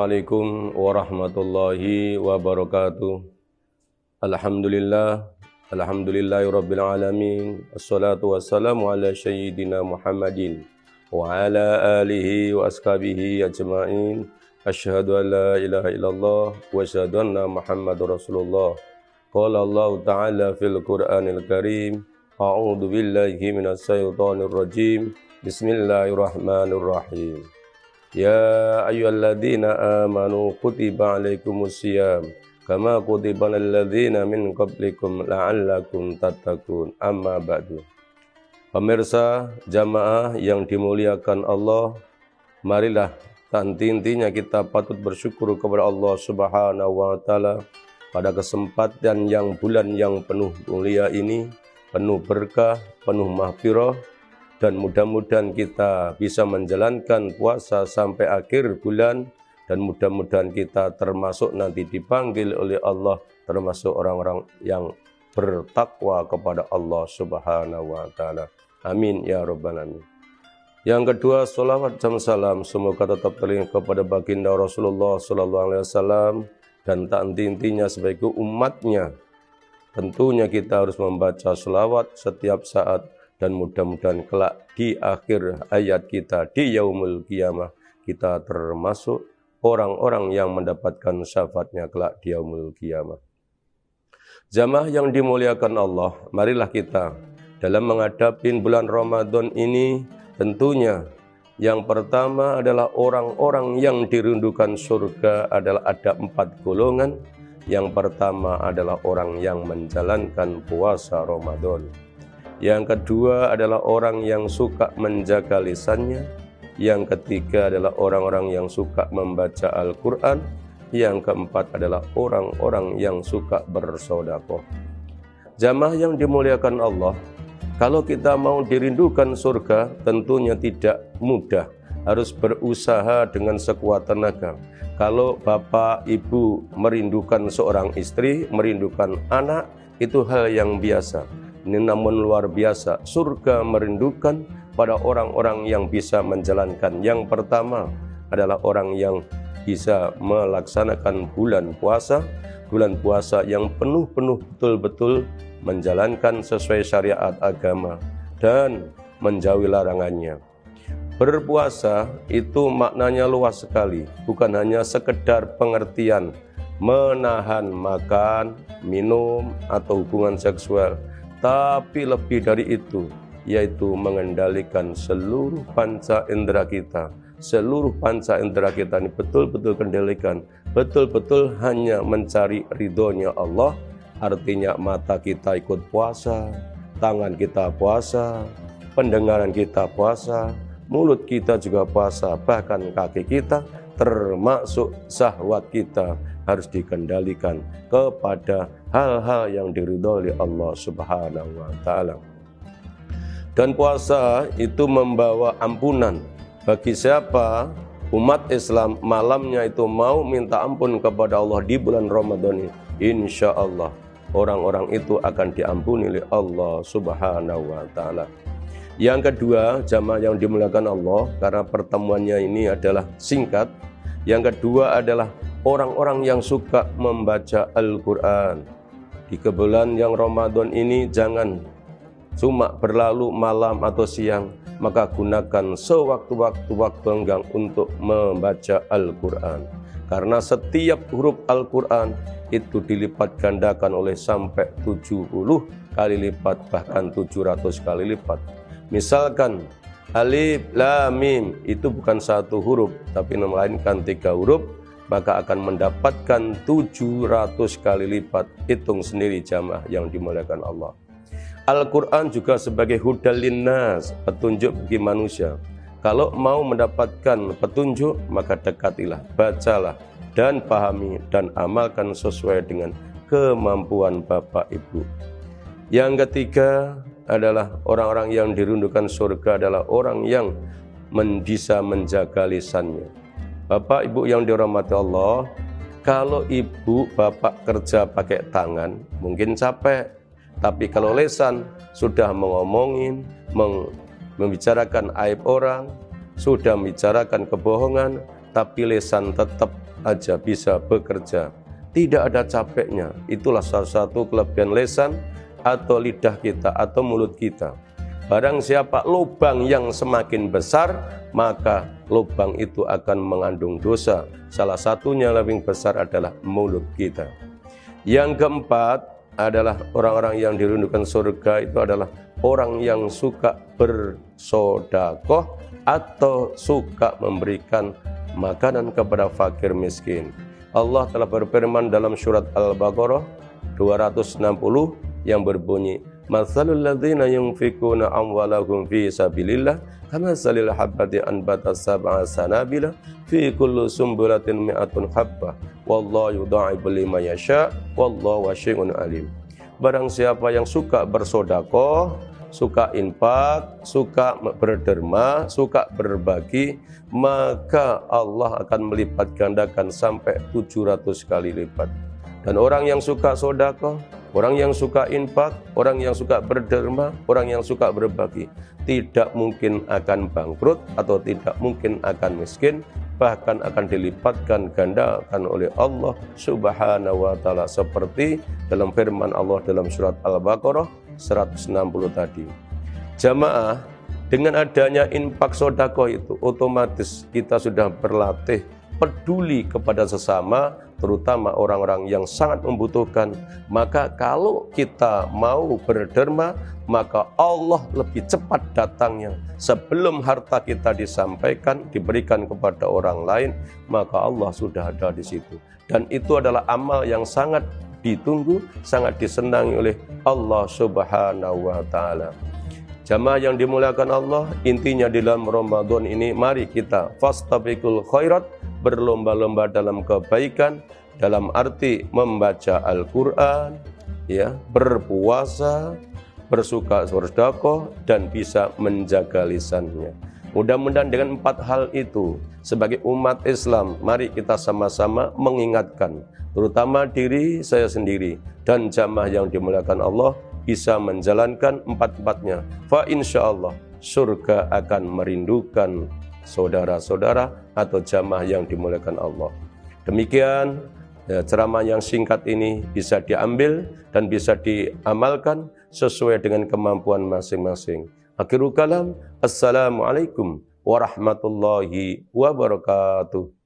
Assalamualaikum warahmatullahi wabarakatuh. Alhamdulillahirabbil alamin. Assalatu wassalamu ala sayyidina Muhammadin wa ala alihi wa ashabihi ajmain. Asyhadu an la ilaha illallah wa asyhadu anna Muhammadar Rasulullah. Qala Allah Ta'ala fil Qur'anil Karim. A'udzu billahi minasy syaithanir rajim. Bismillahirrahmanirrahim. Ya ayyuhalladzina amanu kutiba alaikumusiyam kama kutiba alal ladzina min qablikum la'allakum tattaqun. Amma ba'du. Pemirsa jamaah yang dimuliakan Allah, marilah intinya kita patut bersyukur kepada Allah Subhanahu wa taala pada kesempatan bulan yang penuh mulia ini, penuh berkah, penuh mahfirah. Dan mudah-mudahan kita bisa menjalankan puasa sampai akhir bulan, dan mudah-mudahan kita termasuk nanti dipanggil oleh Allah, termasuk orang-orang yang bertakwa kepada Allah Subhanahu wa taala. Amin ya rabbal alamin. Yang kedua, sholawat dan salam semoga tetap terlihat kepada baginda Rasulullah sallallahu alaihi wasallam dan tak henti-hentinya sebagai umatnya. Tentunya kita harus membaca sholawat setiap saat. Dan mudah-mudahan kelak di akhir hayat kita di yaumul qiyamah kita termasuk orang-orang yang mendapatkan syafaatnya kelak di yaumul qiyamah. Jamaah yang dimuliakan Allah, marilah kita dalam menghadapi bulan Ramadan ini, tentunya yang pertama adalah orang-orang yang dirindukan surga adalah ada 4 golongan. Yang pertama adalah orang yang menjalankan puasa Ramadan. Yang kedua adalah orang yang suka menjaga lisannya. Yang ketiga adalah orang-orang yang suka membaca Al-Quran. Yang keempat adalah orang-orang yang suka bersedekah. Jamaah yang dimuliakan Allah, kalau kita mau dirindukan surga tentunya tidak mudah, harus berusaha dengan sekuat tenaga. Kalau bapak ibu merindukan seorang istri, merindukan anak, itu hal yang biasa. Ini namun luar biasa, surga merindukan pada orang-orang yang bisa menjalankan. Yang pertama adalah orang yang bisa melaksanakan bulan puasa yang penuh-penuh betul-betul menjalankan sesuai syariat agama dan menjauhi larangannya. Berpuasa itu maknanya luas sekali, bukan hanya sekedar pengertian menahan makan, minum, atau hubungan seksual, tapi lebih dari itu, yaitu mengendalikan seluruh panca indera kita. Seluruh panca indera kita ini betul-betul kendalikan, betul-betul hanya mencari ridhonya Allah. Artinya mata kita ikut puasa, tangan kita puasa, pendengaran kita puasa, mulut kita juga puasa, bahkan kaki kita termasuk syahwat kita harus dikendalikan kepada hal-hal yang diridhoi oleh Allah Subhanahu wa taala. Dan puasa itu membawa ampunan bagi siapa umat Islam malamnya itu mau minta ampun kepada Allah di bulan Ramadan ini. Insya Allah orang-orang itu akan diampuni oleh Allah Subhanahu wa taala. Yang kedua, jamaah yang dimuliakan Allah, karena pertemuannya ini adalah singkat. Yang kedua adalah orang-orang yang suka membaca Al-Quran. Di bulan yang Ramadan ini jangan cuma berlalu malam atau siang, maka gunakan sewaktu-waktu lenggang untuk membaca Al-Quran. Karena setiap huruf Al-Quran itu dilipat gandakan oleh sampai 70 kali lipat, bahkan 700 kali lipat. Misalkan Alif, Lam, Mim itu bukan 1 huruf, tapi melainkan 3 huruf, maka akan mendapatkan 700 kali lipat. Hitung sendiri jamaah yang dimuliakan Allah. Al-Quran juga sebagai hudal linnas, petunjuk bagi manusia. Kalau mau mendapatkan petunjuk, maka dekatilah, bacalah, dan pahami, dan amalkan sesuai dengan kemampuan Bapak Ibu. Yang ketiga adalah orang-orang yang dirindukan surga adalah orang yang bisa menjaga lisannya. Bapak Ibu yang dirahmati Allah, kalau ibu bapak kerja pakai tangan mungkin capek, tapi kalau lisan sudah mengomongin, membicarakan aib orang, sudah membicarakan kebohongan, tapi lisan tetap aja bisa bekerja. Tidak ada capeknya. Itulah salah satu kelebihan lisan atau lidah kita atau mulut kita. Barang siapa lubang yang semakin besar, maka lubang itu akan mengandung dosa. Salah satunya lebih besar adalah mulut kita. Yang keempat adalah orang-orang yang dirindukan surga itu adalah orang yang suka bersedekah atau suka memberikan makanan kepada fakir miskin. Allah telah berfirman dalam surat Al-Baqarah 260 yang berbunyi, "Matsalul ladzina yunfikuna amwalahum fi sabilillah kamatsalil habbati anbatat sab'a sanabila fi kulli sumbulatin mi'atun habbah wallahu yudha'ifu liman yasha wallahu wasi'un alim." Barang siapa yang suka bersedekah, suka infak, suka berderma, suka berbagi, maka Allah akan melipat gandakan sampai 700 kali lipat. Dan orang yang suka sedekah, orang yang suka infak, orang yang suka berderma, orang yang suka berbagi, tidak mungkin akan bangkrut atau tidak mungkin akan miskin, bahkan akan dilipatkan gandakan oleh Allah Subhanahu wa taala, seperti dalam firman Allah dalam surat Al-Baqarah 160 tadi. Jamaah, dengan adanya infak sedekah itu otomatis kita sudah berlatih peduli kepada sesama, terutama orang-orang yang sangat membutuhkan. Maka kalau kita mau berderma, maka Allah lebih cepat datangnya. Sebelum harta kita disampaikan, diberikan kepada orang lain, maka Allah sudah ada di situ. Dan itu adalah amal yang sangat ditunggu, sangat disenangi oleh Allah Subhanahu wa taala. Jamaah yang dimuliakan Allah, intinya di dalam Ramadan ini mari kita fastabiqul khairat, berlomba-lomba dalam kebaikan, dalam arti membaca Al-Qur'an, ya, berpuasa, bersuka sedekah, dan bisa menjaga lisannya. Mudah-mudahan dengan 4 hal itu sebagai umat Islam, mari kita sama-sama mengingatkan, terutama diri saya sendiri dan jamaah yang dimuliakan Allah, bisa menjalankan 4-4-nya. Fa insyaallah surga akan merindukan saudara-saudara atau jamaah yang dimuliakan Allah. Demikian ceramah yang singkat ini bisa diambil dan bisa diamalkan sesuai dengan kemampuan masing-masing. Akhirul kalam, assalamualaikum warahmatullahi wabarakatuh.